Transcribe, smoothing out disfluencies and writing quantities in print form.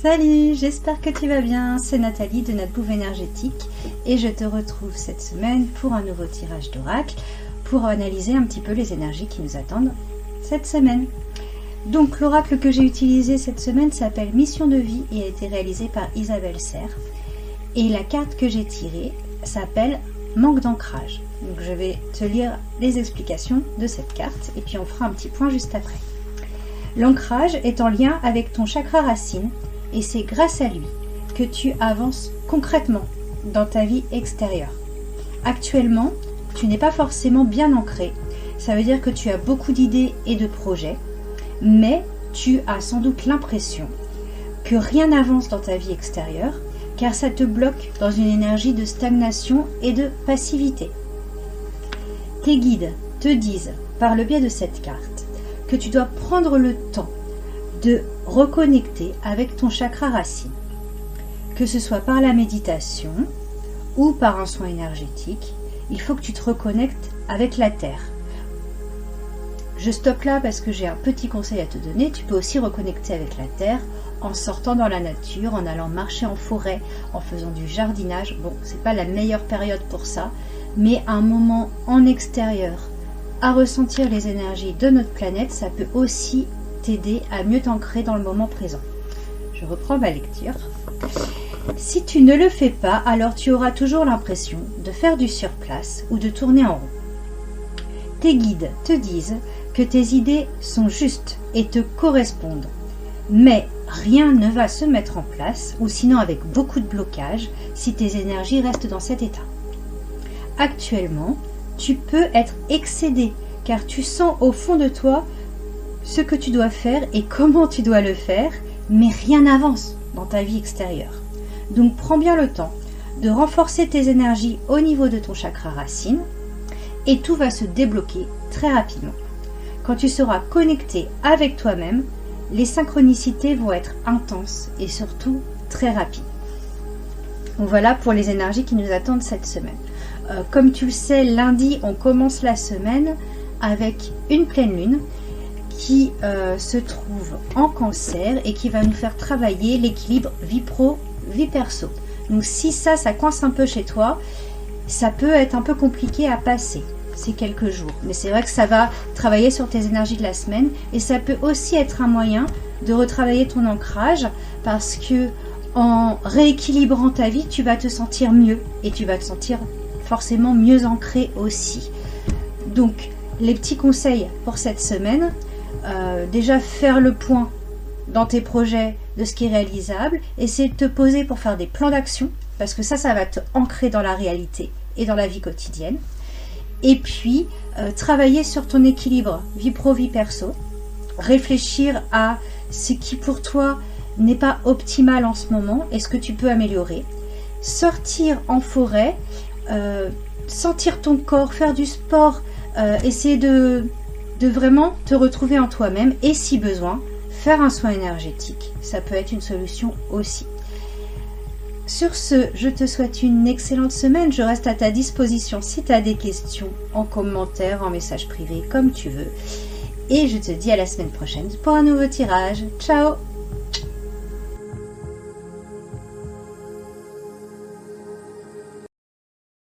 Salut, j'espère que tu vas bien, c'est Nathalie de Notre Bouffe Énergétique et je te retrouve cette semaine pour un nouveau tirage d'oracle pour analyser un petit peu les énergies qui nous attendent cette semaine. Donc l'oracle que j'ai utilisé cette semaine s'appelle Mission de vie et a été réalisé par Isabelle Serre. Et la carte que j'ai tirée s'appelle Manque d'ancrage. Donc je vais te lire les explications de cette carte et puis on fera un petit point juste après. L'ancrage est en lien avec ton chakra racine et c'est grâce à lui que tu avances concrètement dans ta vie extérieure. Actuellement, tu n'es pas forcément bien ancré. Ça veut dire que tu as beaucoup d'idées et de projets, mais tu as sans doute l'impression que rien n'avance dans ta vie extérieure car ça te bloque dans une énergie de stagnation et de passivité. Tes guides te disent, par le biais de cette carte, que tu dois prendre le temps de reconnecter avec ton chakra racine, que ce soit par la méditation ou par un soin énergétique. Il faut que tu te reconnectes avec la terre. Je stoppe là parce que j'ai un petit conseil à te donner. Tu peux aussi reconnecter avec la terre en sortant dans la nature, en allant marcher en forêt, en faisant du jardinage. Bon, c'est pas la meilleure période pour ça, mais un moment en extérieur à ressentir les énergies de notre planète, ça peut aussi t'aider à mieux t'ancrer dans le moment présent. Je reprends ma lecture. Si tu ne le fais pas, alors tu auras toujours l'impression de faire du surplace ou de tourner en rond. Tes guides te disent que tes idées sont justes et te correspondent, mais rien ne va se mettre en place, ou sinon avec beaucoup de blocage, si tes énergies restent dans cet état. Actuellement, tu peux être excédé, car tu sens au fond de toi ce que tu dois faire et comment tu dois le faire, mais rien n'avance dans ta vie extérieure. Donc prends bien le temps de renforcer tes énergies au niveau de ton chakra racine, et tout va se débloquer très rapidement. Quand tu seras connecté avec toi-même, les synchronicités vont être intenses et surtout très rapides. Donc voilà pour les énergies qui nous attendent cette semaine. Comme tu le sais, lundi, on commence la semaine avec une pleine lune qui se trouve en Cancer et qui va nous faire travailler l'équilibre vie pro, vie perso. Donc si ça coince un peu chez toi, ça peut être un peu compliqué à passer ces quelques jours. Mais c'est vrai que ça va travailler sur tes énergies de la semaine et ça peut aussi être un moyen de retravailler ton ancrage parce que en rééquilibrant ta vie, tu vas te sentir mieux et tu vas te sentir forcément mieux ancré aussi. Donc, les petits conseils pour cette semaine, déjà faire le point dans tes projets de ce qui est réalisable, essayer de te poser pour faire des plans d'action parce que ça va te ancrer dans la réalité et dans la vie quotidienne. Et puis, travailler sur ton équilibre vie pro, vie perso, réfléchir à ce qui pour toi n'est pas optimal en ce moment et ce que tu peux améliorer, sortir en forêt, sentir ton corps, faire du sport, essayer de vraiment te retrouver en toi-même et si besoin, faire un soin énergétique. Ça peut être une solution aussi. Sur ce, je te souhaite une excellente semaine. Je reste à ta disposition si tu as des questions en commentaire, en message privé, comme tu veux. Et je te dis à la semaine prochaine pour un nouveau tirage. Ciao!